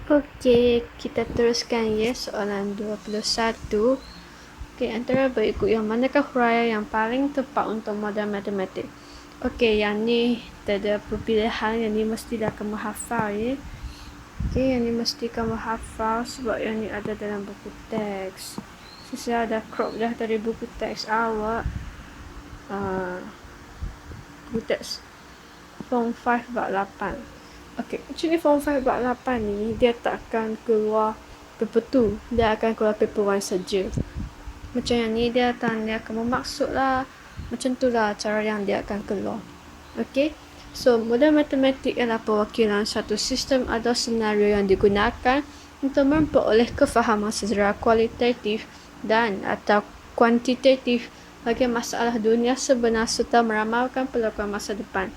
Okey, kita teruskan ya soalan 21. Okey, antara berikut yang manakah huraian yang paling tepat untuk modal matematik? Okey, yang ni tak ada perpilihan, yang ni mestilah kamu hafal ya. Okey, yang ni mesti kamu hafal sebab yang ni ada dalam buku teks. Saya dah crop dah dari buku teks awak. Buku teks Form 5 bab 8. Okay, actually Form 5 bab 8 ni dia tak akan keluar paper 2, dia akan keluar paper 1 saja. Macam yang ni dia akan bermaksud lah, macam tu lah cara yang dia akan keluar. Okay, so model matematik adalah perwakilan satu sistem atau senario yang digunakan untuk memperoleh kefahaman secara kualitatif dan atau kuantitatif bagi masalah dunia sebenar serta meramalkan perlakuan masa depan.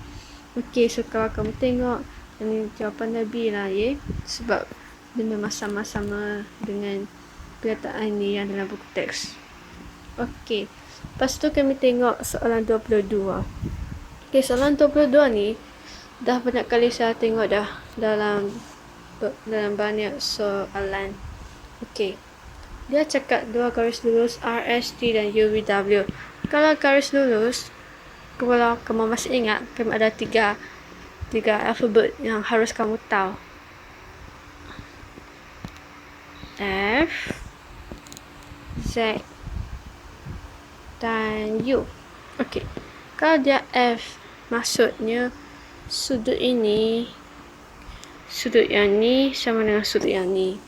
Okey, so kalau kamu tengok ini jawapan Nabi lah ya, sebab dia memang sama-sama dengan perkataan ni yang dalam buku teks. Okey, lepas tu kami tengok soalan 22. Okey, soalan 22 ni dah banyak kali saya tengok dah dalam banyak soalan. Okey, dia cakap dua garis lurus RST dan UVW. Kalau garis lurus, kalau kamu masih ingat, kami ada tiga alfabet yang harus kamu tahu. F, Z, dan U. Okey, kalau dia F, maksudnya sudut ini, sudut yang ni sama dengan sudut yang ni.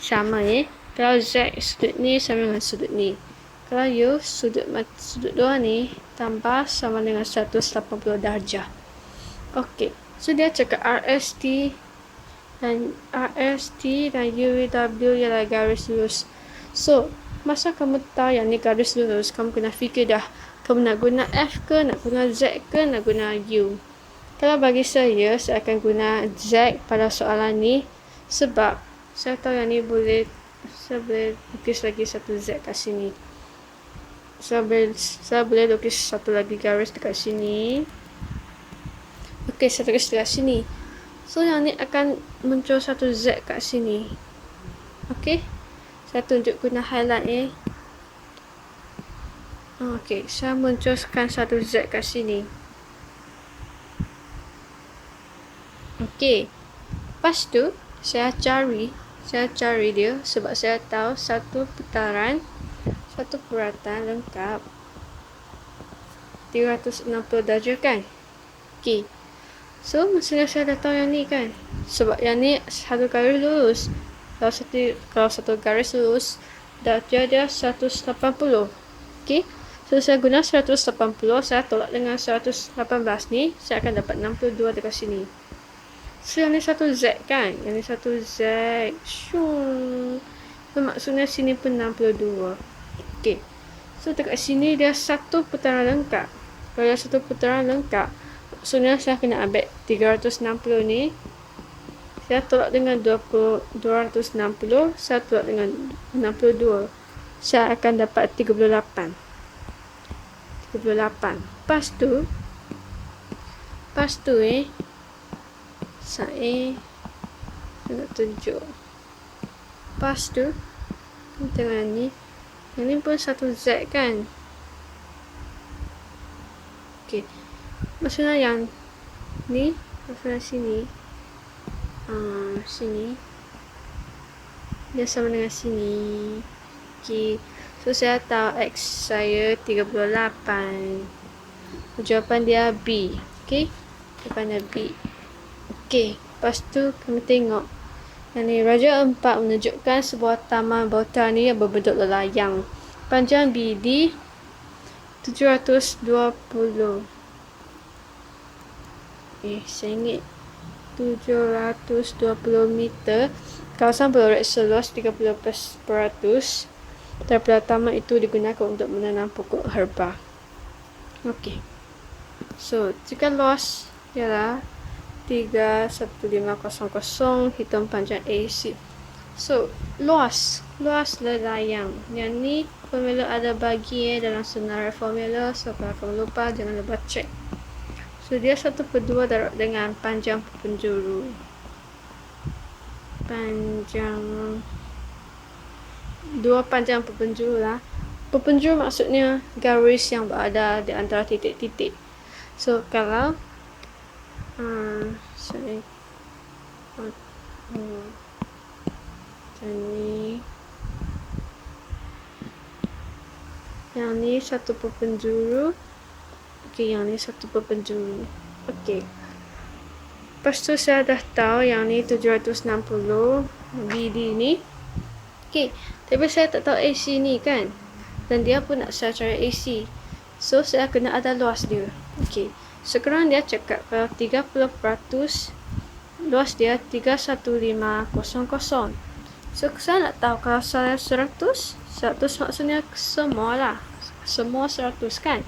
Sama ya. Kalau Z, sudut ni sama dengan sudut ni. Kalau U, sudut dua ni tambah sama dengan 180 darjah. Okey, so dia cakap RST dan UVW ialah garis lurus. So, masa kamu tahu yang ni garis lurus, kamu kena fikir dah, kamu nak guna F ke, nak guna Z ke, nak guna U. Kalau bagi saya akan guna Z pada soalan ni sebab saya tahu yang ni saya boleh lukis lagi satu Z kat sini. Saya boleh lukis satu lagi garis dekat sini. Okey, saya tulis dekat sini. So, yang ni akan muncul satu Z kat sini. Okey, saya tunjuk guna highlight ya. Okey, saya munculkan satu Z kat sini. Okey, lepas tu saya cari dia sebab saya tahu satu puratan lengkap 360 darjah kan. Okey, so maksudnya saya dah tahu yang ni kan, sebab yang ni satu garis lurus. Kalau satu garis lurus darjah dia 180. Okey, so saya guna 180, saya tolak dengan 118 ni, saya akan dapat 62 dekat sini. So yang ni satu Z kan, yang ni satu Z. Maksudnya sini pun 62. Okey, so dekat sini dia satu putaran lengkap. Kalau dia satu putaran lengkap, maksudnya saya kena ambil 360 ni, saya tolak dengan 260, saya tolak dengan 62, saya akan dapat 38. Lepas tu saya nak tunjuk. Lepas tu tengok ni, yang ni pun satu Z kan. Okey, maksudnya yang ni, maksudnya sini, sini dia sama dengan sini. Okey, so saya tahu X saya 38. Jawapan dia B. Okey, jawapan dia B. Okey, lepas tu kami tengok yang ni, Raja Empat menunjukkan sebuah taman botani yang berbentuk lelayang. Panjang BD 720. Saya ingat 720 meter. Kawasan berlorak seluas 30% daripada taman itu digunakan untuk menanam pokok herba. Okey, so jika luas ialah 31500, hitung panjang AC. So, luas lelayang. Yang ni formula ada bagi dalam senarai formula. So, kalau kamu lupa, jangan lupa cek. So, dia 1/2 darab dengan panjang penjuru. panjang dua panjang perpenjuru lah. Perpenjuru maksudnya garis yang berada di antara titik-titik. So kalau yang ni satu perpenjuru. Okey, yang ni satu perpenjuru. Okey. Lepas tu saya dah tahu yang ni 760 BD ni. Okey, tapi saya tak tahu AC ni kan. Dan dia pun nak saya cari AC. So saya kena ada luas dia. Okey. Sekarang dia cakap kalau 30% luas dia 31500. So saya nak tahu kalau saya 100 maksudnya semua lah. Semua 100 kan.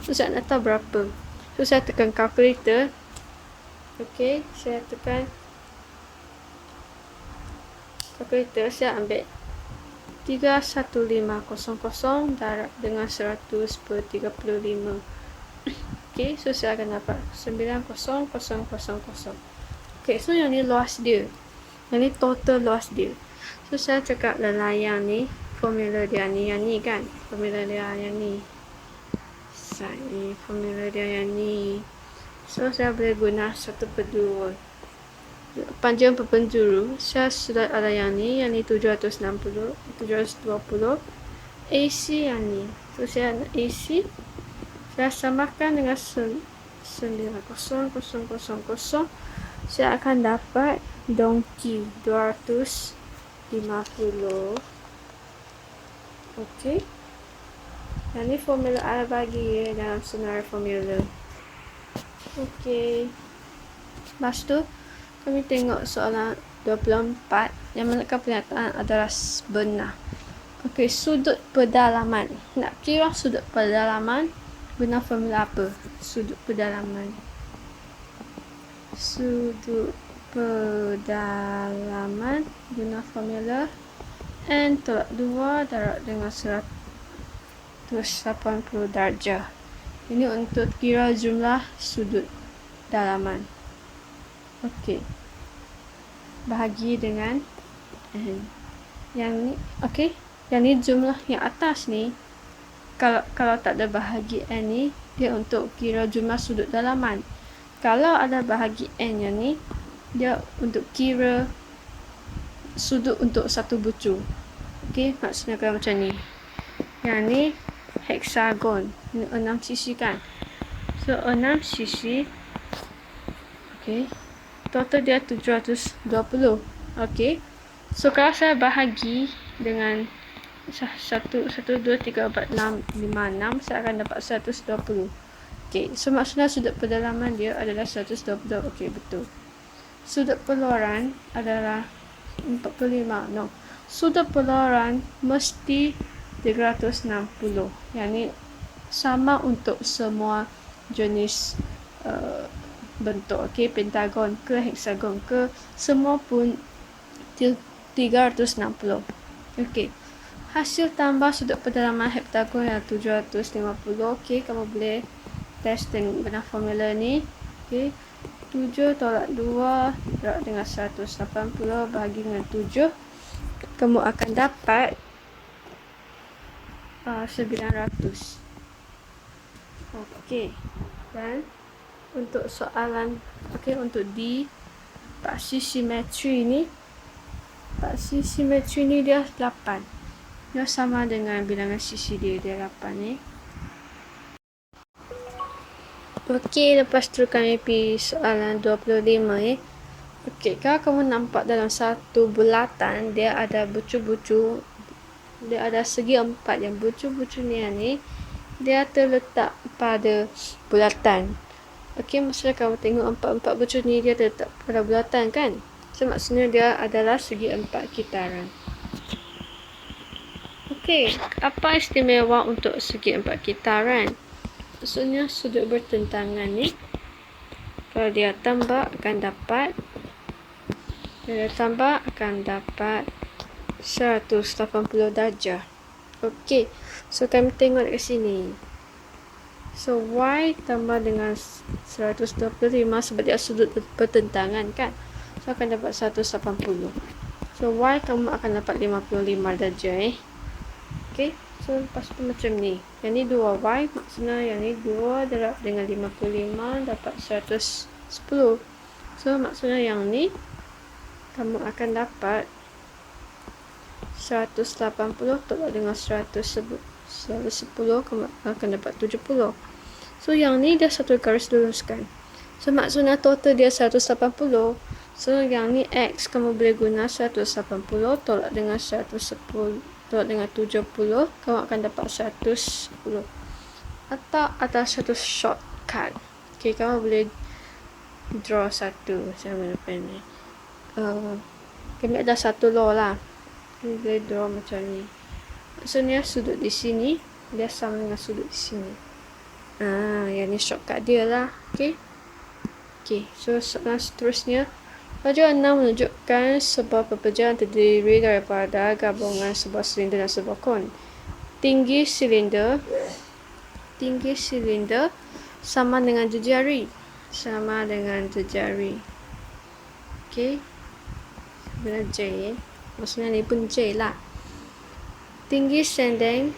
So saya nak tahu berapa. So saya tekan calculator. Okey, saya tekan calculator, saya ambil 31500 darab dengan 100 per 35. Okey, so saya akan dapat 90000. Okey, so yang ni luas dia. Yang ni total luas dia. So saya cakap yang ni formula dia ni, yang ni kan. Formula dia yang ni. Formula dia yang ni. So saya boleh guna 1/2. Panjang perpenjuru saya sudah ada yang ni 760, 720. AC yang ni. So saya nak AC. Saya samakan dengan 90000. Saya akan dapat dongki 250. Okey. Yang ni formula I bagi dalam senarai formula. Okey. Lepas tu kami tengok soalan 24 yang mana pernyataan adalah benar. Okey, sudut pedalaman. Nak kira sudut pedalaman guna formula apa? Sudut pedalaman. Sudut pedalaman guna formula N tolak 2 darab dengan 180 darjah. Ini untuk kira jumlah sudut dalaman. Okey. Bahagi dengan N. Yang ni, okey. Yang ni jumlah yang atas ni. Kalau tak ada bahagi N ni, dia untuk kira jumlah sudut dalaman. Kalau ada bahagi N yang ni, dia untuk kira sudut untuk satu bucu. Okey, maksudnya kalau macam ni. Yang ni heksagon. Ini 6 sisi kan. So 6 sisi. Okey. Total dia 720. Okey. So kalau saya bahagi dengan 1, 2, 3, 4, 6, 5, 6, saya akan dapat 120. Okey. So maksudnya sudut pedalaman dia adalah 120. Okey, betul. Sudut peluaran adalah 45. No. Sudut peluaran mesti 360. Yang ni sama untuk semua jenis bentuk. Okey, pentagon ke heksagon ke, semua pun 360. Okey. Hasil tambah sudut pedalaman heptagon yang 750. Okey, kamu boleh test dengan formula ni. Okey. 7 tolak 2 darab dengan 180 bahagi dengan 7. Kamu akan dapat 900. Okey. Dan untuk soalan, okey, untuk D, paksi simetri ni dia 8. Dia sama dengan bilangan sisi dia 8 ni. Okey, lepas tu kami pergi soalan 25 ni. Okey, kalau kamu nampak dalam satu bulatan, dia ada bucu-bucu, dia ada segi 4. Yang bucu-bucu ni dia terletak pada bulatan. Okey, maksudnya kamu tengok 4 bucu ni dia terletak pada bulatan kan. So maksudnya dia adalah segi 4 kitaran. Okey, apa istimewa untuk segi 4 kitaran? Maksudnya sudut bertentangan ni, kalau dia tambah akan dapat 180 darjah. Okey, so kami tengok dekat sini. So Y tambah dengan 125 sebab dia sudut bertentangan kan. So akan dapat 180. So Y kamu akan dapat 55 darjah Okay, so lepas tu macam ni. Yang ni 2Y, maksudnya yang ni 2 darab dengan 55 dapat 110. So maksudnya yang ni kamu akan dapat 180 tolak dengan 110, kamu akan dapat 70. So yang ni dah satu garis luruskan. So maksudnya total dia 180. So yang ni X kamu boleh guna 180 tolak dengan 110 tolak dengan 70, kamu akan dapat 110. Atau ada satu shortcut. Okay, kamu boleh draw satu macam mana ni. Kami ada satu law lah. Kami boleh draw macam ni. Maksudnya sudut di sini dia sama dengan sudut di sini. Yang ni shortcut dia lah. Okay. So soalan seterusnya. Pelajaran 6 menunjukkan sebuah pekerjaan terdiri daripada gabungan sebuah silinder dan sebuah kon. Tinggi silinder sama dengan jejari. Okay. Sebenarnya J. Maksudnya ni pun J lah. Tinggi sendeng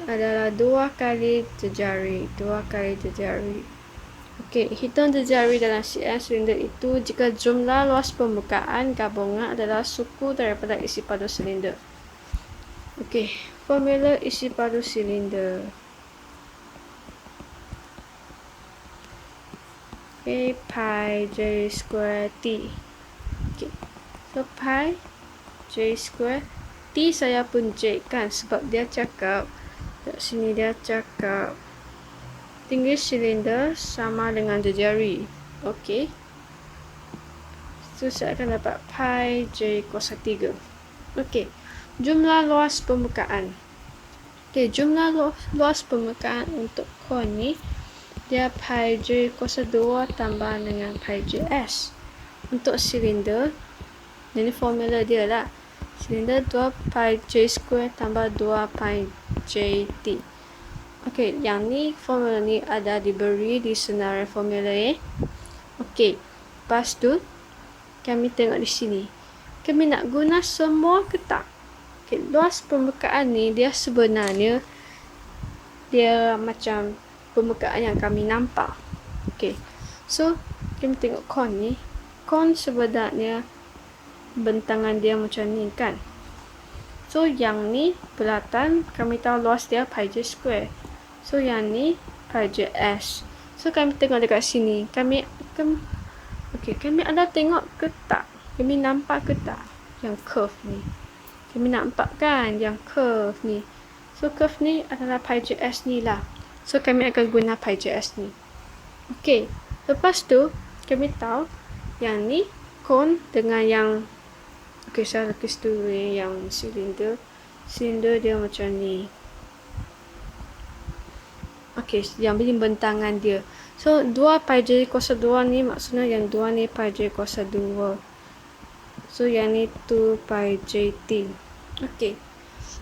adalah 2 kali jejari. Okey, hitung jejari dalam CM silinder itu jika jumlah luas permukaan gabungan adalah suku daripada isi padu silinder. Okey, formula isi padu silinder. Pi J square T. Okay. So pi J square T saya pun J kan, sebab dia cakap kat sini dia cakap tinggi silinder sama dengan jejari. Okey. So saya akan dapat pi J kuasa 3. Okey. Jumlah luas permukaan. Okey, jumlah luas permukaan untuk kon ni dia pi J kuasa 2 tambah dengan pi JS. Untuk silinder, ini formula dia lah. Silinder 2 pi J square tambah 2 pi JT. Okey, yang ni formula ni ada diberi di senarai formula Okey, lepas tu kami tengok di sini. Kami nak guna semua ke tak? Okey, luas permukaan ni dia sebenarnya dia macam permukaan yang kami nampak. Okey. So, kami tengok kon ni. Kon sebenarnya bentangan dia macam ni kan. So, yang ni bulatan kami tahu luas dia pi J square. So, yang ni pi JS. So, kami tengok dekat sini. Kami ada tengok ke tak? Kami nampak ke tak yang curve ni? Kami nampak kan yang curve ni. So, curve ni adalah pi JS ni lah. So, kami akan guna pi JS ni. Okey. Lepas tu, kami tahu yang ni kon dengan yang saya lukis dulu yang silinder. Silinder dia macam ni. Okey, yang bentangan dia. So, 2 pi J kuasa 2 ni maksudnya yang 2 ni pi J kuasa 2. So, yang ni 2 pi JT. Okey.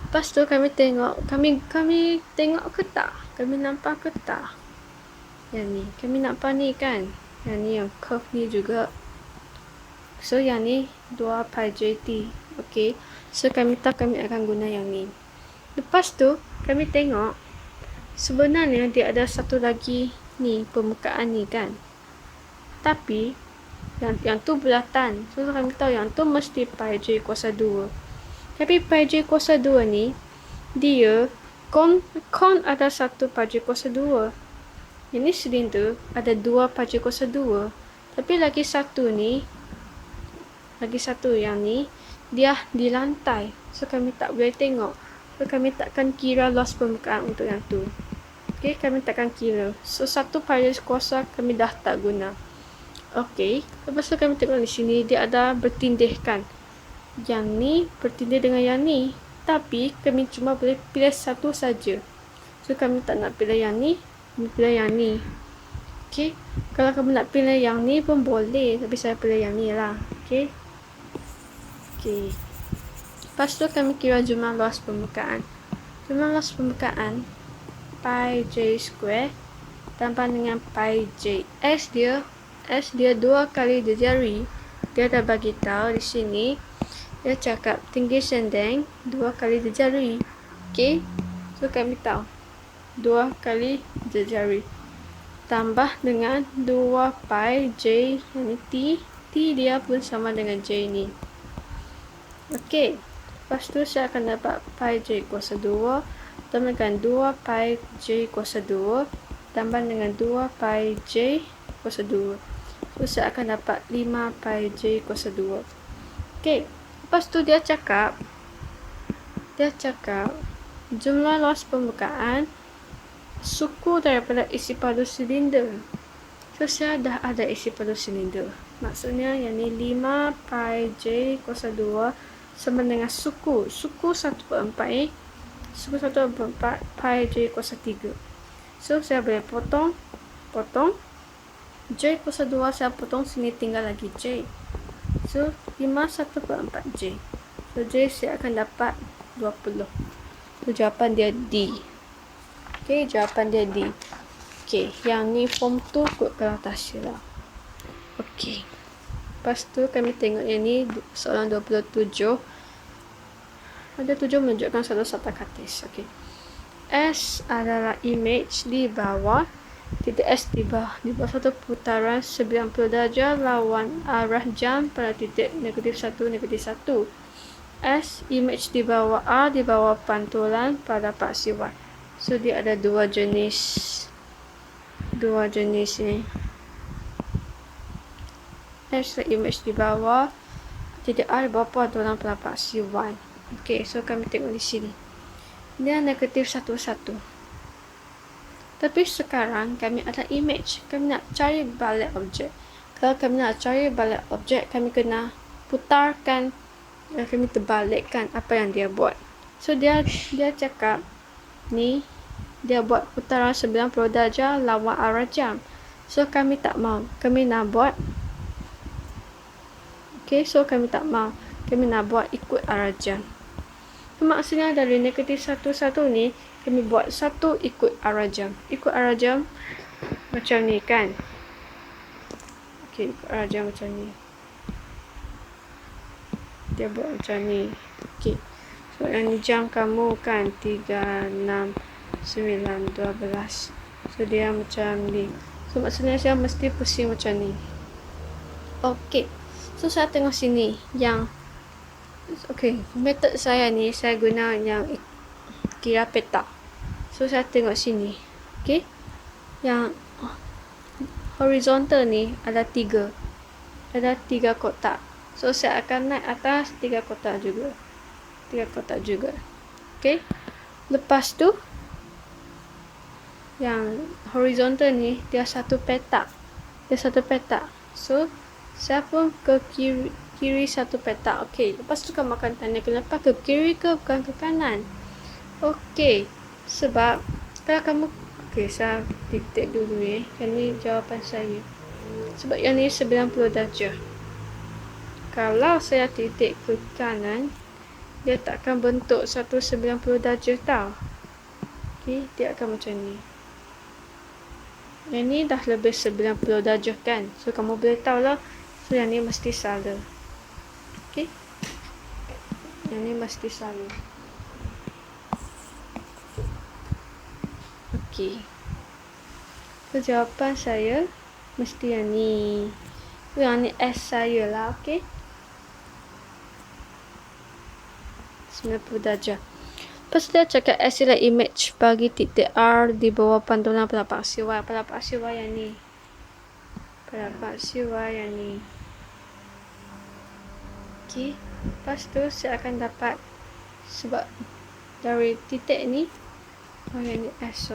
Lepas tu kami tengok, kami tengok ke tak? Kami nampak ke tak? Yang ni, kami nampak ni kan? Yang ni yang curve ni juga. So yang ni 2 pi JT. Okey. So kami tahu kami akan guna yang ni. Lepas tu kami tengok sebenarnya dia ada satu lagi ni permukaan ni kan. Tapi yang tu bulatan. So kami tahu yang tu mesti pi J kuasa 2. Tapi pi J kuasa 2 ni dia kon ada 1 pi J kuasa 2. Ini silinder ada 2 pi J kuasa 2. Tapi lagi satu yang ni dia di lantai. So kami tak boleh tengok. So kami takkan kira luas permukaan untuk yang tu. Okey, kami takkan kira. So 1 pi J kuasa kami dah tak guna. Okey, lepas tu kami tengok di sini dia ada bertindih kan. Yang ni bertindih dengan yang ni. Tapi kami cuma boleh pilih satu saja. So kami tak nak pilih yang ni, kami pilih yang ni. Okey. Kalau kamu nak pilih yang ni pun boleh, tapi saya pilih yang ni lah. Okey. Lepas tu kami kira jumlah luas permukaan. Jumlah luas permukaan pi J square tambah dengan pi J. S dia 2 kali jejari. dia dah bagi tahu di sini. Dia cakap tinggi sendeng 2 kali jari. Okey. So kami tahu 2 kali jari tambah dengan 2 pi J, yang ni T dia pun sama dengan J ni. Okey. Lepas tu saya akan dapat pi J kuasa 2 tambah dengan 2 pi J kuasa 2 tambah dengan 2 pi J kuasa 2. So saya akan dapat 5 pi J kuasa 2. Okey. Lepas tu dia cakap jumlah luas permukaan suku daripada isi padu silinder. So saya dah ada isi padu silinder. Maksudnya yang ni 5 pi J kuasa 2 sama dengan suku 1/4 suku 1/4 pi J kuasa 3. So saya boleh potong J kuasa 2 saya potong, sini tinggal lagi J. So 5 1/4 J. So J saya akan dapat 20. So jawapan dia D. Okey, jawapan dia D. Okey, yang ni form 2 kot kalau tak silap. Okey. Lepas tu kami tengok yang ni soalan 27. Ada 7 menunjukkan satu sarkatis. Okey. S adalah image di bawah, titik S di bawah satu putaran 90 darjah lawan arah jam pada titik -1, -1. S image di bawah A di bawah pantulan pada paksi Y. So dia ada dua jenis ni. S image di bawah, titik A di bawah pantulan pada paksi Y. Okey, so kami tengok di sini. Dia -1, 1. Tapi sekarang kami ada image. Kami nak cari balik objek. Kalau kami nak cari balik objek, kami kena putarkan, kami terbalikkan apa yang dia buat. So dia cakap ni dia buat putaran 90 darjah lawan arah jam. So kami tak mau. Kami nak buat kami nak buat ikut arah jam. So, maksudnya dari -1 ni kami buat 1 ikut arah jam. Ikut arah jam macam ni kan. Okey, ikut arah jam macam ni. Dia buat macam ni. Okey. So yang ni jam kamu kan 3, 6, 9, 12. So dia macam ni. So maksudnya saya mesti pusing macam ni. Okey. So saya tengok sini yang method saya ni saya guna yang kira peta. So saya tengok sini. Okey. Yang horizontal ni ada 3. Ada 3 kotak. So saya akan naik atas 3 kotak juga. Okey. Lepas tu yang horizontal ni dia satu petak. So saya pun ke kiri satu petak. Okey. Lepas tu kamu akan tanya kenapa ke kiri ke bukan ke kanan. Okey. Sebab kalau kamu saya titik dulu ni. Yang ni jawapan saya. Sebab yang ni 90 darjah. Kalau saya titik ke kanan, dia tak akan bentuk satu 90 darjah tau. Okey, dia akan macam ni. Yang ni dah lebih 90 darjah kan. So kamu boleh tahu lah. So yang ni mesti salah. Okey. Yang ni mesti salah. Okey. So jawapan saya mesti yang ni. So yang ni S saya lah. Okey. 90 darjah. Lepas dia cakap S ialah image bagi titik R di bawah pantulan pada paksi Y. Pada paksi Y yang ni. Okey. Lepas tu saya akan dapat, sebab dari titik ni, yang ni S,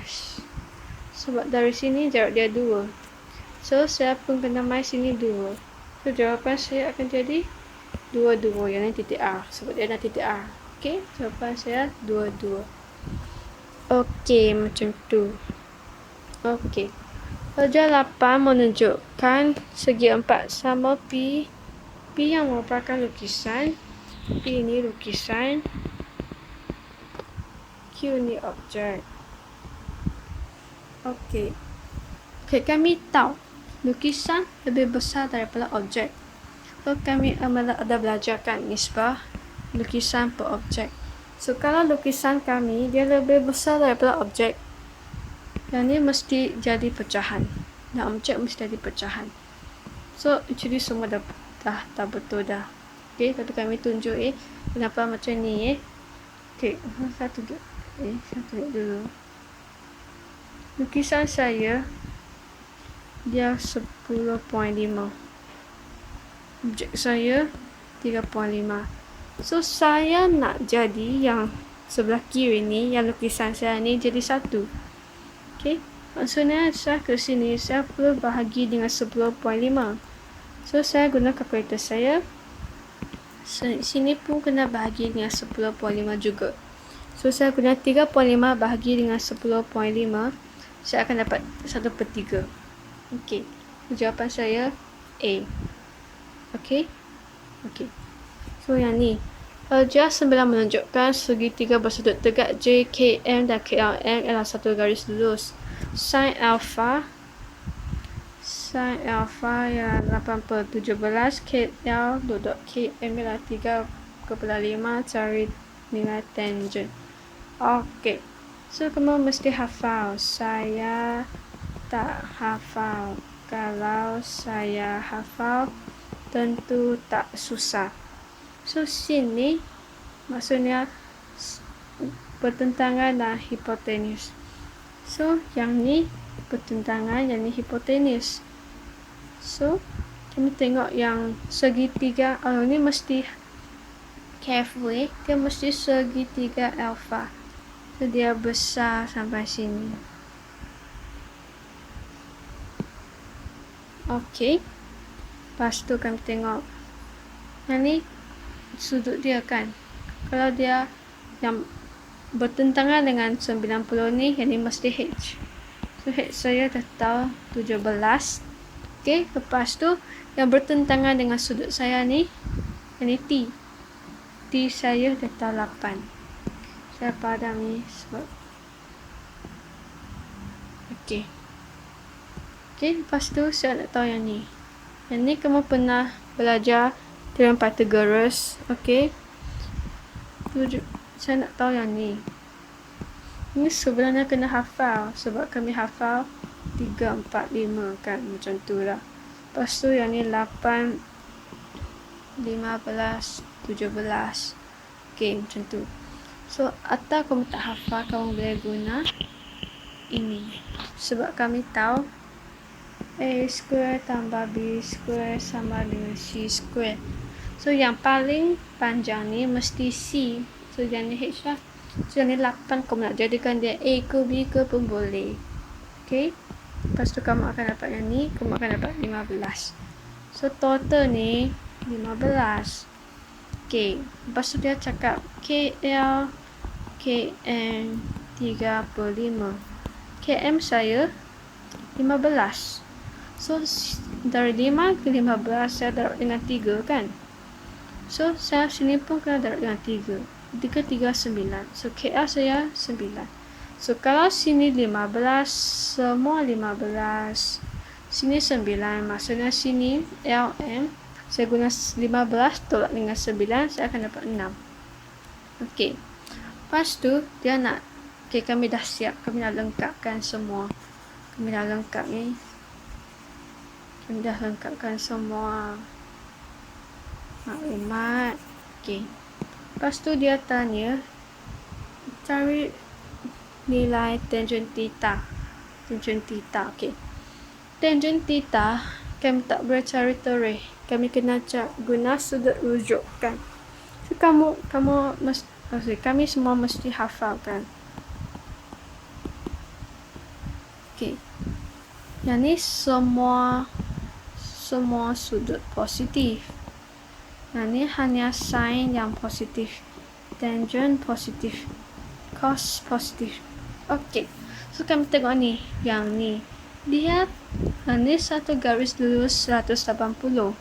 S. Sebab dari sini jarak dia 2. So saya pun kena main sini 2. So jawapan saya akan jadi 2, yang ni titik R. Sebab dia ada titik R. Okey, jawapan saya 2. Okey, macam tu. Okey. Pelajar 8 menunjukkan segi 4 sama P. P yang merupakan lukisan. P ni lukisan. Q ni objek. Okey, kami tahu lukisan lebih besar daripada objek. So kami ada belajarkan nisbah lukisan per objek. So kalau lukisan kami dia lebih besar daripada objek, yang ni mesti jadi pecahan. Dan objek mesti jadi pecahan. So actually semua dah betul dah. Okay, tapi kami tunjuk kenapa macam ni Okay, saya tunjuk dulu. Lukisan saya dia 10.5. Objek saya 3.5. So saya nak jadi yang sebelah kiri ni, yang lukisan saya ni jadi 1. Okay, maksudnya saya ke sini saya perlu bahagi dengan 10.5. So saya guna kalkulator saya. Sini pun kena bahagi dengan 10.5 juga. So saya guna 3.5 bahagi dengan 10.5, saya akan dapat 1/3. Okey, jawapan saya A. Okey. So yang ni, aljabar 9 menunjukkan segitiga bersudut tegak JKM dan KLM adalah satu garis lurus. Sin alpha ialah 8/17, KL duduk KM ialah 3/5, cari nilai tangent. Okey, so kamu mesti hafal. Saya tak hafal. Kalau saya hafal, tentu tak susah. So sini maksudnya pertentangan dan hipotenus. So yang ni pertentangan, yang ni hipotenus. So kami tengok yang segitiga, ni mesti careful dia mesti segitiga alpha. So dia besar sampai sini. Okey. Lepas tu kami tengok yang ni sudut dia kan. Kalau dia yang bertentangan dengan 90 ni, yang ni mesti H. So H saya dah tahu 17. Okey, lepas tu yang bertentangan dengan sudut saya ni, yang ni T. T saya dah tahu 8. Saya padam ni sebab Okey, lepas tu saya nak tahu yang ni. Yang ni kamu pernah belajar teorem Pythagoras. Okey, saya nak tahu yang ni. Ini sebenarnya kena hafal, sebab kami hafal 3, 4, 5 kan, macam tu lah. Lepas tu yang ni 8, 15, 17. Okey, macam tu. So atau kamu tak hafal, kamu boleh guna ini. Sebab kami tahu A square tambah B square sama dengan C square. So yang paling panjang ni mesti C. So yang ni H lah. So yang ni 8, kamu nak jadikan dia A ke B ke pun boleh. Okey, lepas tu kamu akan dapat yang ni, kamu akan dapat 15. So total ni 15. Okey, lepas tu dia cakap KL KM 35. KM saya 15. So dari 5 ke 15 saya darab dengan 3 kan. So saya sini pun kena darab dengan 3. 3, 9. So KL saya 9. So kalau sini 15, semua 15, sini 9, maksudnya sini LM saya guna 15 tolak dengan 9, saya akan dapat 6. Okey, lepas tu dia nak, kami dah siap, kami dah lengkapkan semua. Kami dah lengkapkan semua maklumat. Okey, lepas tu dia tanya cari nilai tangent theta. Okey, tangent theta kami tak boleh cari terus, kami kena guna sudut rujuk kan. So kami semua mesti hafalkan. Okey, yang ni semua sudut positif. Yang ni hanya sin yang positif, tangent positif, cos positif. Okey, so kami tengok ni, yang ni dia ni satu garis lurus 180.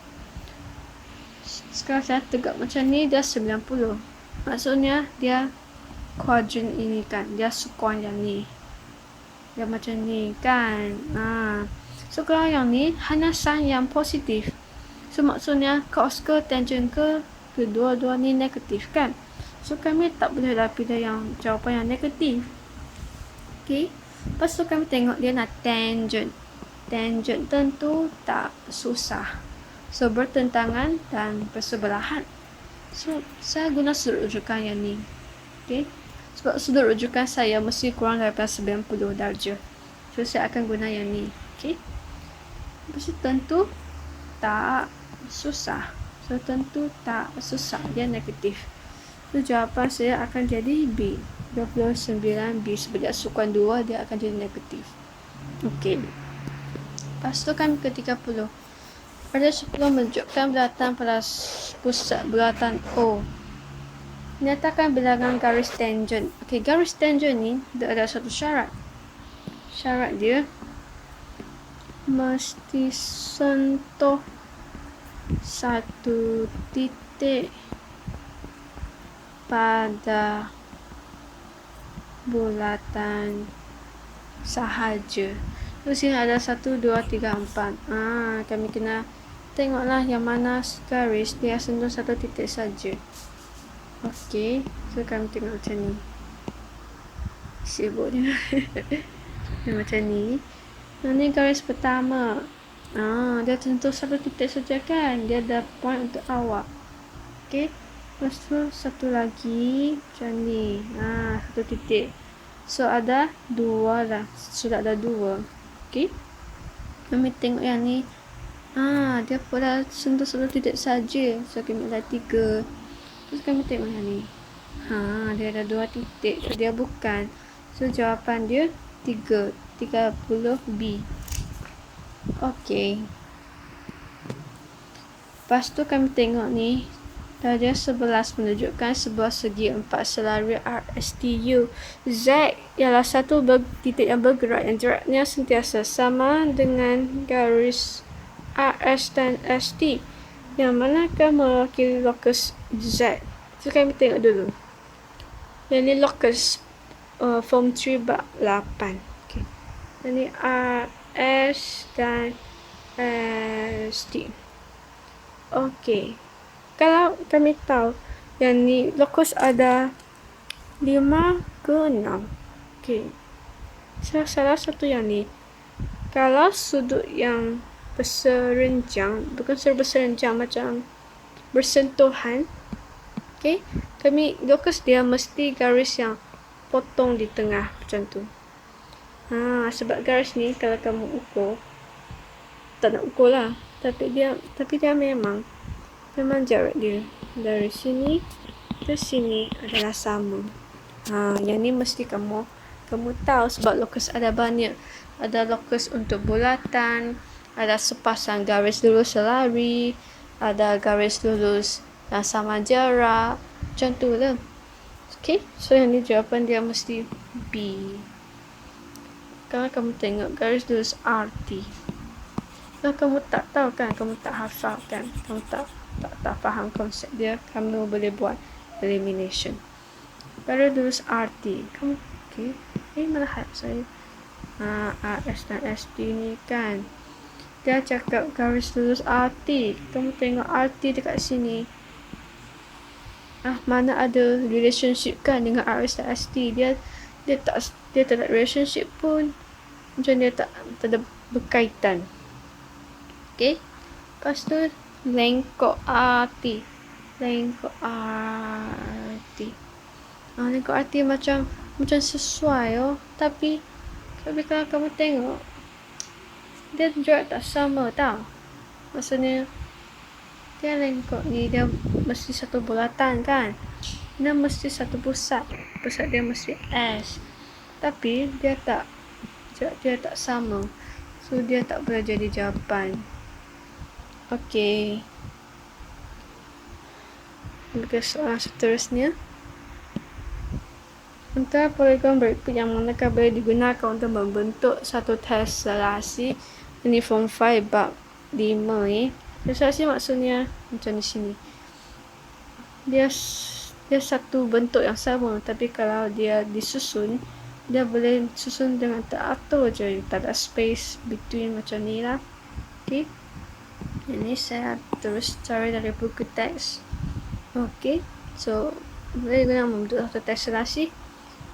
Sekarang saya tegak macam ni, dia 90. Maksudnya dia quadrant ini kan, dia sekuan yang ni, dia macam ni kan. So kalau yang ni hanya sign yang positif. So maksudnya cos ke tangent ke kedua-dua ni negatif kan. So kami tak boleh lah pilih yang jawapan yang negatif. Okay. Lepas tu kami tengok dia nak tangent. Tangent tentu tak susah. So bertentangan dan bersebelahan. So saya guna sudut rujukan yang ni. Okay. Sebab sudut rujukan saya mesti kurang daripada 90 darjah. So saya akan guna yang ni. Okay. Lepas tu tentu tak susah. So tentu tak susah. Dia negatif. So jawapan saya akan jadi B. 29B. Sebab dia sukan 2, dia akan jadi negatif. Okey. Lepas tu kami ke 30. Pada 10 menunjukkan bulatan pada pusat bulatan O. Nyatakan bilangan garis tangent. Okey, garis tangent ni dia ada satu syarat. Syarat dia mesti sentuh satu titik pada bulatan sahaja. Terus sini ada 1, 2, 3, 4. Kami kena tengoklah yang mana garis dia sentuh satu titik saja. Okey, so kami tengok macam ni. Sibuk dia. Macam ni. Ini garis pertama. Dia sentuh satu titik saja kan. Dia ada point untuk awak. Okey. Lepas tu satu lagi macam ni. Satu titik. So ada 2 lah. Sudah ada 2. Okey. Kami tengok yang ni. Dia pula sentuh satu titik saja. So kami ada 3. Terus kami tengok yang ni. Dia ada 2 titik. So dia bukan. So jawapan dia 30B. Okey. Lepas tu kami tengok ni. Darjah 11 menunjukkan sebuah segi 4 selari RSTU. Z ialah satu titik yang bergerak yang jaraknya sentiasa sama dengan garis RS dan ST. Yang manakah mewakili lokus Z? So kami tengok dulu. Yang ni lokus form 3 bab 8. Okay. Yang ni RS dan ST. Okey. Kalau kami tahu yang ni lokus ada 5 ke 6. Okey. Salah satu yang ni. Kalau sudut yang berserenjang, bukan berserenjang, macam bersentuhan. Okey. Kami lokus dia mesti garis yang potong di tengah macam tu. Sebab garis ni kalau kamu ukur, tak nak ukur lah. Tapi dia memang jarak dia dari sini ke sini adalah sama. Yang ni mesti kamu tahu sebab lokus ada banyak. Ada lokus untuk bulatan, ada sepasang garis lurus selari, ada garis lurus yang sama jarak. Macam tu lah. Okay, so yang ni jawapan dia mesti B. Kalau kamu tengok garis lurus RT, kalau kamu tak tahu kan, kamu tak hafal kan, kamu tak faham konsep dia, kamu boleh buat elimination. Garis lurus RT, kamu malah saya RS dan ST ni kan, dia cakap garis lurus RT. Kamu tengok RT dekat sini, mana ada relationship kan dengan RS dan ST. Dia tak ada relationship pun, macam dia tak ada berkaitan. Okay. Lepas tu lengkok RT. Lengkok RT macam sesuai tapi kalau kamu tengok dia jarak tak sama tau. Maksudnya dia lengkok ni dia mesti satu bulatan kan. Dia mesti satu pusat. Pusat dia mesti S. Tapi dia tak sama. So dia tak boleh jadi jawapan. Okey. Ke soalan seterusnya. Antara poligon berikut yang manakah boleh digunakan untuk membentuk satu tesselasi? Ini form 5 bab 5 ni. Tesselasi maksudnya macam di sini. Dia satu bentuk yang sama, tapi kalau dia disusun dia boleh susun dengan teratur je, tak ada space between macam ni lah. Okay, ini saya terus cari dari buku teks. Okay, so boleh guna membentuk satu teks selasi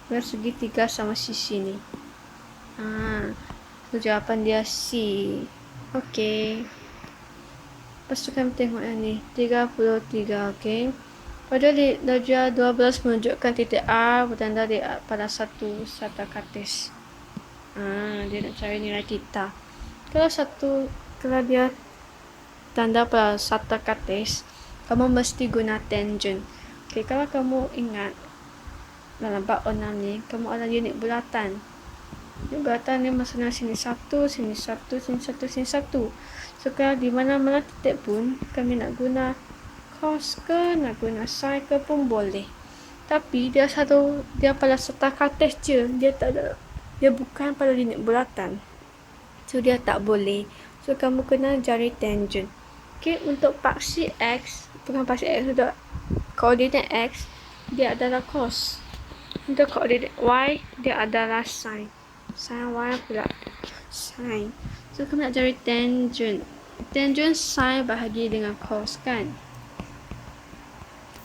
dengan segitiga sama sisi ni. So jawapan dia C. Okay, lepas tu kami tengok yang ni 33. Okay, pada darjah 12 menunjukkan titik R bertanda pada satu katis. Dia nak cari nilai theta. Kalau dia tanda pada satu katis, kamu mesti guna tangent. Okay, kalau kamu ingat dalam bab 6 ni, kamu ada unit bulatan. Unit bulatan ni maksudnya sini 1, sini 1, sini 1, sini 1. So kalau di mana-mana titik pun kami nak guna cos ke, nak guna sin ke pun boleh. Tapi dia pada satu katis je, dia bukan pada unit bulatan. So dia tak boleh. So kamu kena cari tangent. Okay, untuk paksi X, bukan paksi X, untuk koordinat X, dia adalah cos. Untuk koordinat Y, dia adalah sin. Sin Y pula sin. So kamu nak cari tangent. Tangent sin bahagi dengan cos kan.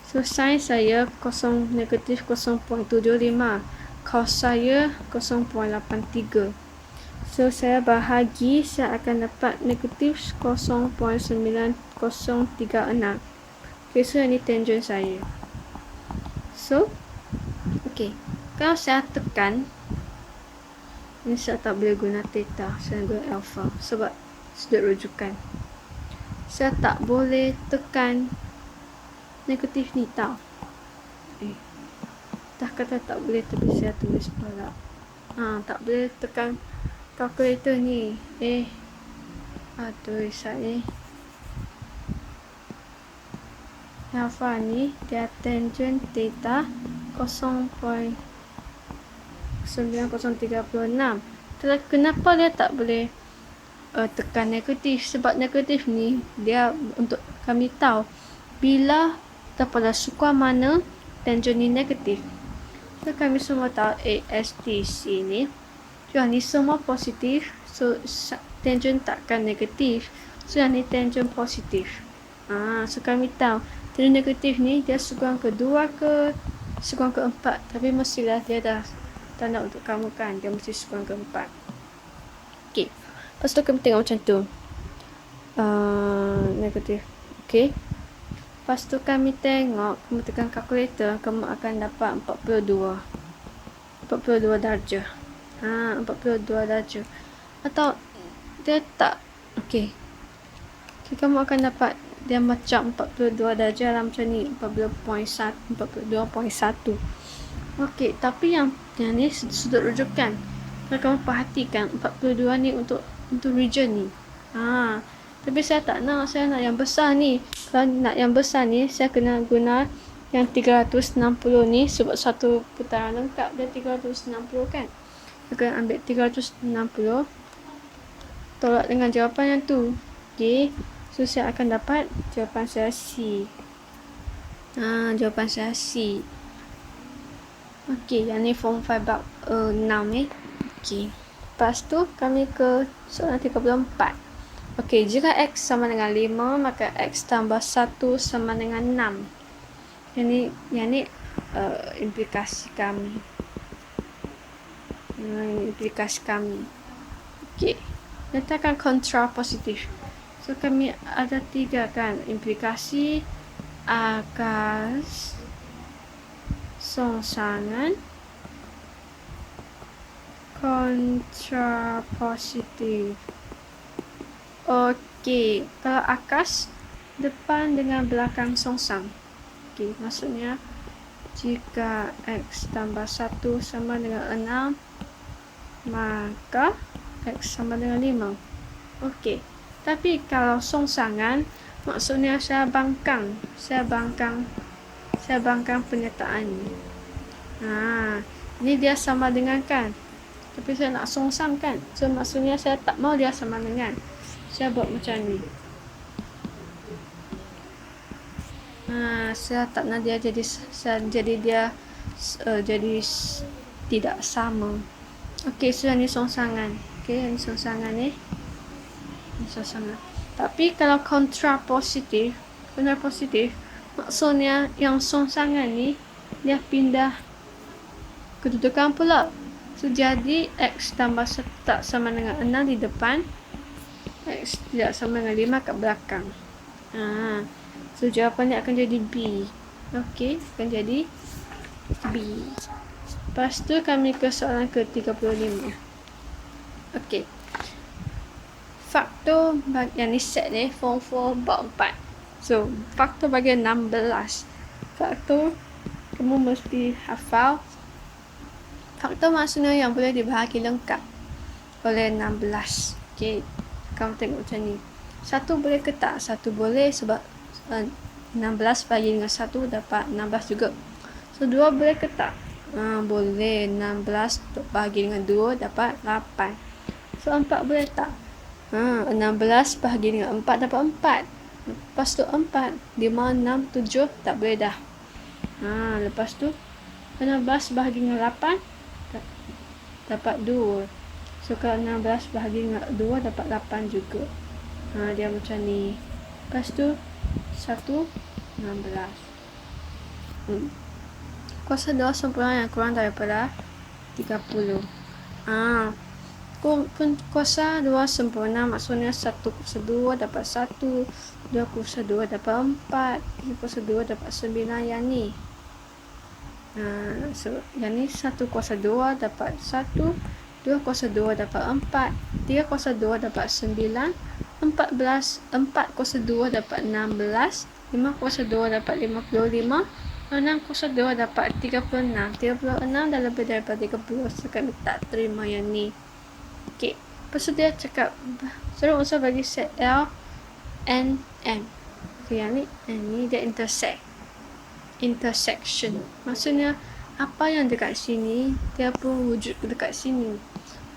So sin saya negatif 0.75, cos saya 0.83. So saya bahagi, saya akan dapat negatif 0.9036. Okay, so ini tangent saya. So okay, kalau saya tekan, ini saya tak boleh guna theta, saya guna alpha sebab sudut rujukan. Saya tak boleh tekan negatif ni tau. Dah kata tak boleh, tapi saya tulis pula. Tak boleh tekan kalkulator ni. Tulisan ni. Alpha ni dia tangent theta 0.9036. Kenapa dia tak boleh tekan negatif? Sebab negatif ni dia untuk kami tahu bila pada sukuan mana tangent ni negatif. So kami semua tahu ASTC ni, yang ni semua positif, so tangent takkan negatif. So yang ni tangent positif. So kami tahu tangent negatif ni dia sukuan kedua ke sukuan keempat, tapi mestilah dia dah tanda untuk kamu kan, dia mesti sukuan keempat. Okay, lepas tu kami tengok macam tu, negatif. Okay, lepas tu kami tengok, kamu tekan kalkulator, kamu akan dapat 42 darjah. 42 darjah. Atau dia tak. Okay, kamu akan dapat dia macam 42 darjah dalam macam ni, 42.1. Okay, tapi yang ni sudut rujukan. Kalau kamu perhatikan 42 ni untuk region ni. Tapi saya tak nak, saya nak yang besar ni. Kalau nak yang besar ni, saya kena guna yang 360 ni, sebab satu putaran lengkap dia 360 kan. Saya kena ambil 360 tolak dengan jawapan yang tu. Okay, so saya akan dapat jawapan saya C. Jawapan saya C. Okay, yang ni form 5 bab 6 ni. Okay, lepas tu kami ke soalan 34. Okay, jika X sama dengan 5, maka X tambah 1 sama dengan 6. Yang ni implikasi kami. Okay, nyatakan kontra positif. So kami ada 3 kan, implikasi, akas, songsangan, kontra positif. Okey, kalau akas depan dengan belakang songsang. Okey, maksudnya jika X tambah 1 sama dengan 6, maka X sama dengan 5. Okey, tapi kalau songsangan, maksudnya saya bangkang pernyataan ni. Ini dia sama dengan kan, tapi saya nak songsang kan, so maksudnya saya tak mau dia sama dengan. Saya buat macam ni. Saya tak nak dia jadi tidak sama. Okey, so yang ni songsangan. Okey, yang ni songsangan ni. Ini songsangan. Tapi kalau kontra positif, maksudnya yang songsangan ni dia pindah kedudukan pula. So, jadi X tambah 1 tak sama dengan 6 di depan, X tidak sama dengan 5 kat belakang. So, jawapannya akan jadi B. Okey, akan jadi B. Lepas tu kami ke soalan ke-35. Okey. Faktor yang ni set ni, form 4 bab 4. So, faktor bagi 16. Faktor kamu mesti hafal. Faktor maksudnya yang boleh dibahagi lengkap oleh 16. Okey, kamu tengok macam ni. 1 boleh ke tak? 1 boleh sebab 16 bagi dengan 1 dapat 16 juga. So, 2 boleh ke tak? Boleh. 16 bagi dengan 2 dapat 8. So, 4 boleh tak? 16 bahagi dengan 4 dapat 4. Lepas tu 4, 5, 6, 7 tak boleh dah. Lepas tu 16 bahagi dengan 8 dapat 2. So, kalau 16 bahagi dengan 2 dapat 8 juga. Dia macam ni. Lepas tu 1, 16. Kuasa 2 sempurna yang kurang daripada 30. Kuasa 2 sempurna maksudnya 1 kuasa 2 dapat 1, 2 kuasa 2 dapat 4, 3 kuasa 2 dapat 9 yang ni. So, yang ni 1 kuasa 2 dapat 1, 2 kuasa 2 dapat 4, 3 kuasa 2 dapat 9, 14, 4 kuasa 2 dapat 16, 5 kuasa 2 dapat 55, 6 kuasa 2 dapat 36. 36 dah lebih daripada 30. So, kami tak terima yang ni. Okey. Lepas tu dia cakap suruh unsur bagi set L, N, M. Okey, yang ni, ni dia intersection. Maksudnya apa yang dekat sini dia pun wujud dekat sini.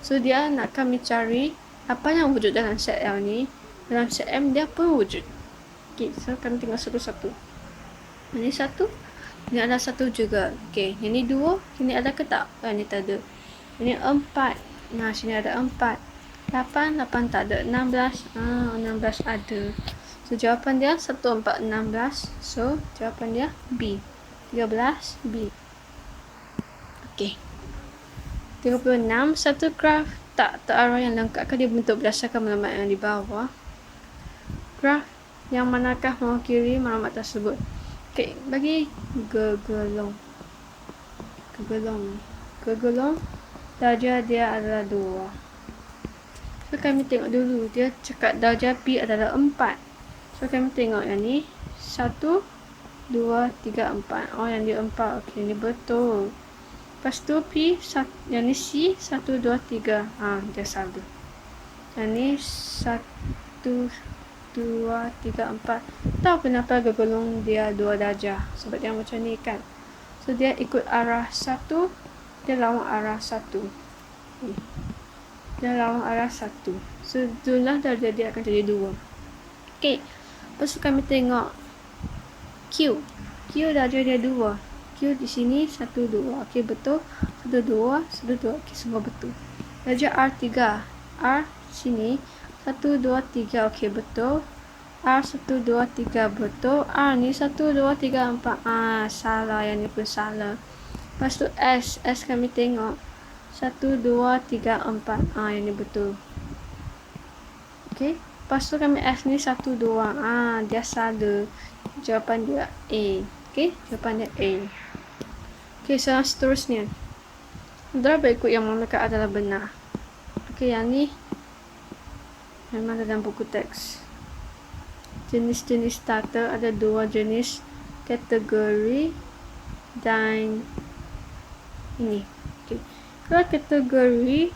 So, dia nak kami cari apa yang wujud dalam set L ni, dalam set M dia pun wujud. Okey, so kami tengok satu-satu. Ini 1, ini ada 1 juga. Okey, ini 2, ini ada ke tak? Ini tak ada. Ini 4. Sini ada 4. 8 tak ada. 16 ada. So, jawapan dia 1, 4, 16. So, jawapan dia B. 13, B. Okey. 36. Satu graf tak terarah yang lengkap dia bentuk berdasarkan maklumat yang di bawah. Graf yang manakah mewakili maklumat tersebut? Okey, bagi gegelong. Darjah dia adalah 2. So, kami tengok dulu. Dia cakap darjah P adalah 4. So, kami tengok yang ni. 1, 2, 3, 4. Yang ni 4. Okey, ni betul. Lepas tu P, yang ni C, 1, 2, 3. Dia salah. Yang ni 1, 2, 3, 4. Tahu kenapa gegolong dia 2 darjah? Sebab dia macam ni kan. So, dia ikut arah 1. Dia lawan arah 1. Dia lawan arah 1. So, jumlah darjah dia akan jadi 2. Okey. Lepas tu kami tengok Q. Q darjah dia 2. Q di sini 1, 2. Okey, betul. 1, 2, 1, 2. Okey, semua betul. Darjah R3. R sini 1, 2, 3. Okey, betul. R 1, 2, 3 betul. R ni 1, 2, 3, 4. Salah. Yang ni pun salah. Lepas tu S. S kami tengok 1, 2, 3, 4. Yang ni betul. Okey. Lepas tu kami S ni 1, 2. Dia salah. Jawapan dia A. Okey. Jawapan dia A. Okey, soalan seterusnya. Antara berikut yang mereka adalah benar. Okey, yang ni memang dalam buku teks. Jenis-jenis starter ada 2 jenis kategori dan ini. Okay. Kalau kategori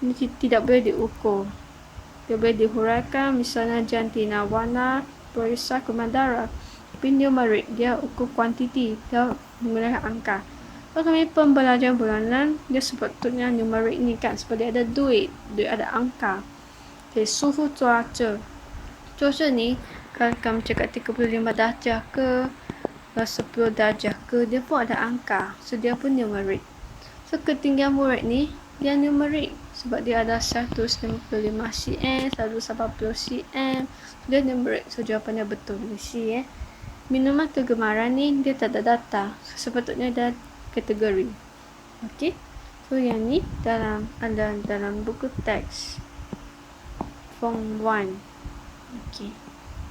ini tidak boleh diukur. Dia boleh dihuraikan, misalnya jantina, warna, perisa, kumandara. Tapi numerik, dia ukur kuantiti, dia menggunakan angka. Kalau kami pembelajaran bulanan, dia sepatutnya numerik ni kan, sebab dia ada duit ada angka. Okay, suhu cuaca. Cuaca ni, kalau kamu cakap 35 darjah ke 10 darjah ke, dia pun ada angka. So, dia pun numerik. So ketinggian murid ni dia numerik sebab dia ada 155 cm, 180 cm. Dia numerik. So jawapannya betul di C. Minuman kegemaran ni dia tak ada data. So, sepatutnya ada kategori. Okey. So yang ni ada dalam buku teks Form 1. Okey.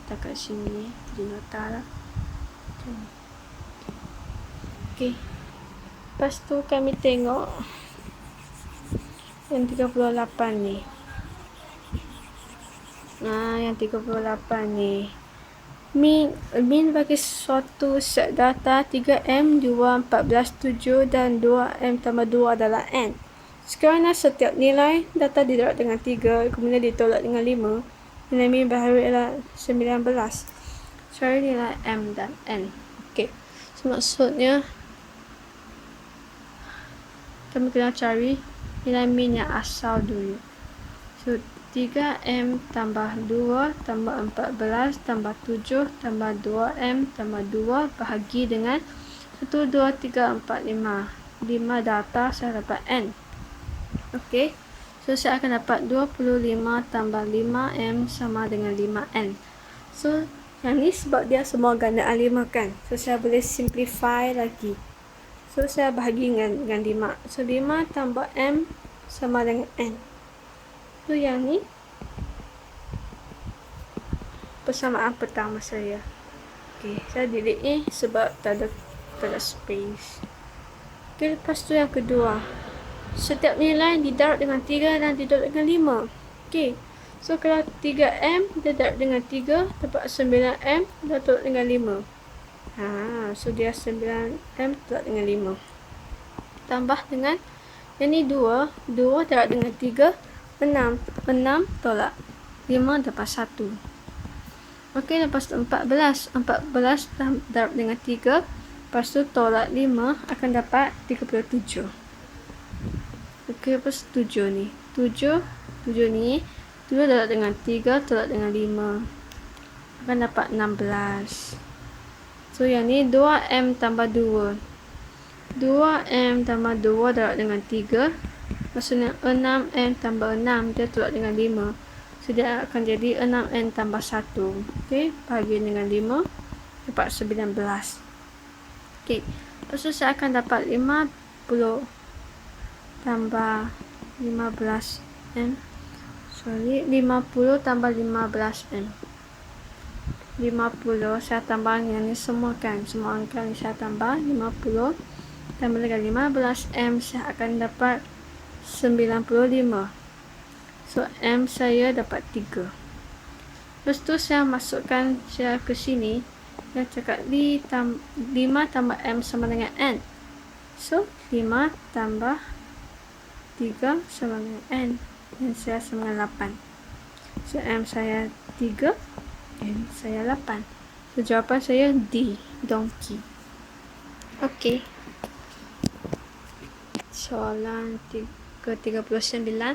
Kita kat sini di nota lah. Okey. Lepas tu kami tengok yang 38 ni. Yang 38 ni. Min bagi suatu set data 3M, 2, 14, 7 dan 2M tambah 2 adalah N. Sekarang setiap nilai data didarab dengan 3, kemudian ditolak dengan 5. Nilai min baharu ialah 19. Cari nilai M dan N. Okey. So, maksudnya kami kena cari nilai min yang asal dulu. So 3M tambah 2 tambah 14 tambah 7 tambah 2M tambah 2 bahagi dengan 1, 2, 3, 4, 5. 5 data, saya dapat N. Okey. So saya akan dapat 25 tambah 5M sama dengan 5N. So yang ni sebab dia semua gandaan 5 kan. So saya boleh simplify lagi. So saya bahagi dengan 5. So 5 tambah M sama dengan N. So yang ni persamaan pertama saya. Okey, saya delete ni sebab tak ada space. Okey, lepas tu yang kedua. Setiap nilai didarab dengan 3 dan ditolak dengan 5. Okey. So kalau 3M didarab dengan 3 dapat 9M dan tolak dengan 5. So dia 9M tolak dengan 5. Tambah dengan yang ni 2 darab dengan 3 6 tolak 5 dapat 1. Okey, lepas tu 14 darab dengan 3, lepas tu tolak 5 akan dapat 37. Okey, lepas 7 ni 7 ni 2 darab dengan 3 tolak dengan 5 akan dapat 16. So yang ni 2M tambah 2 darab dengan 3, maksudnya 6M tambah 6 dia tolak dengan 5. So dia akan jadi 6N tambah 1. Okey, bahagi dengan 5 dapat 19. Okey, lepas tu saya akan dapat 50 tambah 15M. 50 tambah 15M. 50 saya tambah yang ni semua kan. Semua angka ni saya tambah 50 tambah dengan 15M, saya akan dapat 95. So M saya dapat 3. Lepas tu saya masukkan saya ke sini. Saya cakap 5 tambah M sama dengan N. So 5 tambah 3 sama dengan N. N saya sama dengan 8. So M saya 3, N saya 8. So jawapan saya D, donkey. Okey. Soalan ke-39.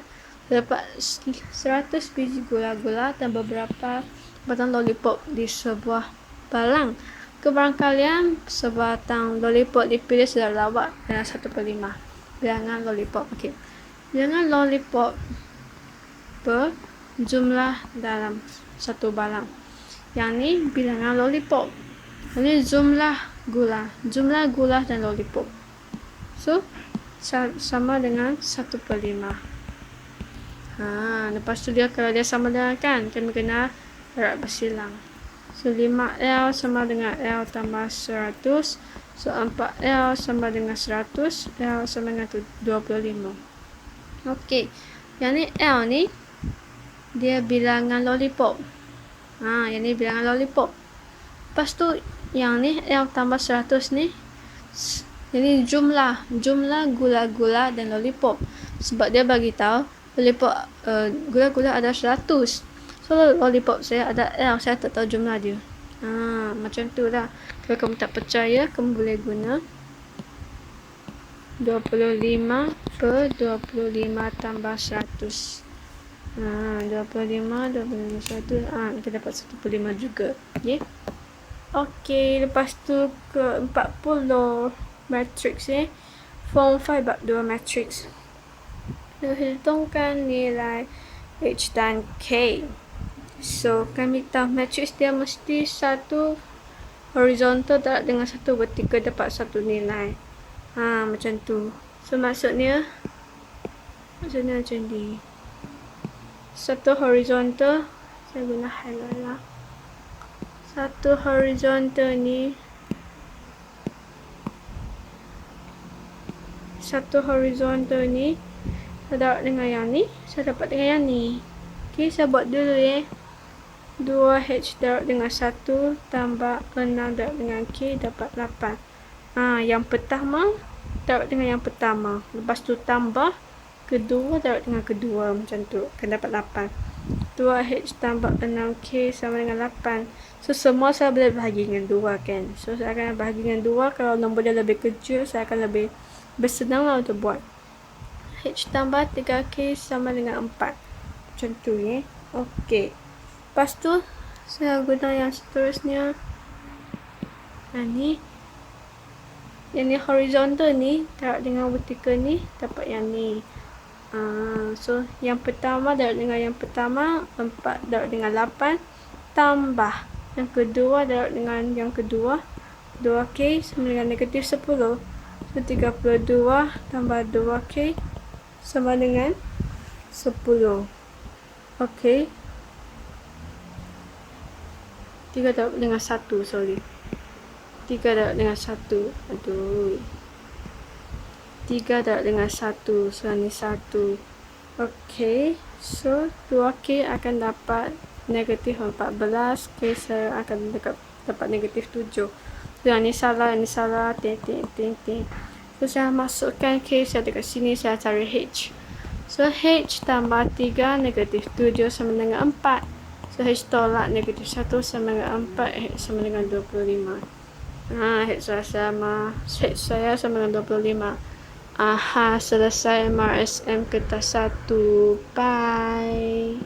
Terdapat 100 biji gula-gula dan beberapa batang lollipop di sebuah balang. Kebarangkalian sebatang lollipop dipilih secara lawak dalam 1/5. Bilangan lollipop. Okey. Bilangan lollipop berjumlah dalam satu balang. Yang ni bilangan lollipop. Ini jumlah gula dan lollipop. So sama dengan 1/5. Lepas tu dia kalau dia sama dengan kan, kami kena darab bersilang. So 5L sama dengan L tambah 100. So 4L sama dengan 100. L sama dengan 25. Okey. Yang ni L ni dia bilangan lollipop. Yang ni bilangan lollipop. Lepas tu yang ni L tambah 100 ni, jadi jumlah gula-gula dan lollipop. Sebab dia bagi tahu lollipop gula-gula ada 100. So lollipop saya ada L, saya tak tahu jumlah dia. Macam tu lah. Kalau kamu tak percaya, kamu boleh guna 25 per 25 tambah 100. 25 100. Kita dapat 1/5 juga. Okey, lepas tu ke 40 matrix Form 5 bab 2 matrix. Hitungkan nilai H dan K. So, kami tahu matrix dia mesti satu horizontal darab dengan satu vertikal dapat satu nilai. Macam tu. So, maksudnya macam ni. Satu horizontal, saya guna highlight lah. Satu horizontal ni saya dapat dengan yang ni, saya dapat dengan yang ni. Okay, saya buat dulu 2H darab dengan 1 tambah 6 darab dengan K dapat 8. Yang pertama darab dengan yang pertama, lepas tu tambah kedua darab dengan kedua, macam tu akan dapat 8. 2H tambah 6K sama dengan 8. So, semua saya boleh bahagi dengan 2 kan. So, saya akan bahagi dengan 2. Kalau nombor dia lebih kecil, saya akan lebih bersenang lah untuk buat. H tambah 3K sama dengan 4. Macam tu Okey. Lepas tu, saya guna yang seterusnya. Yang ni horizontal ni darab dengan vertikal ni dapat yang ni. So, yang pertama darab dengan yang pertama, 4 darab dengan 8 tambah yang kedua darab dengan yang kedua, 2K sama dengan negatif 10. So, 32 tambah 2K sama dengan 10. Okey. 3 darab dengan 1, sorry. 3 darab dengan 1. 3 darab dengan 1. So, ni 1. Okey. So, 2K akan dapat negatif 14. K saya akan dapat negatif 7. So, yang ni salah. Ting. So, saya masukkan K saya dekat sini. Saya cari H. So, H tambah 3 negatif 7 sama dengan 4. So, H tolak negatif 1 sama dengan 4. H sama dengan 25. H saya sama dengan 25. Selesai MRSM kertas 1. Bye.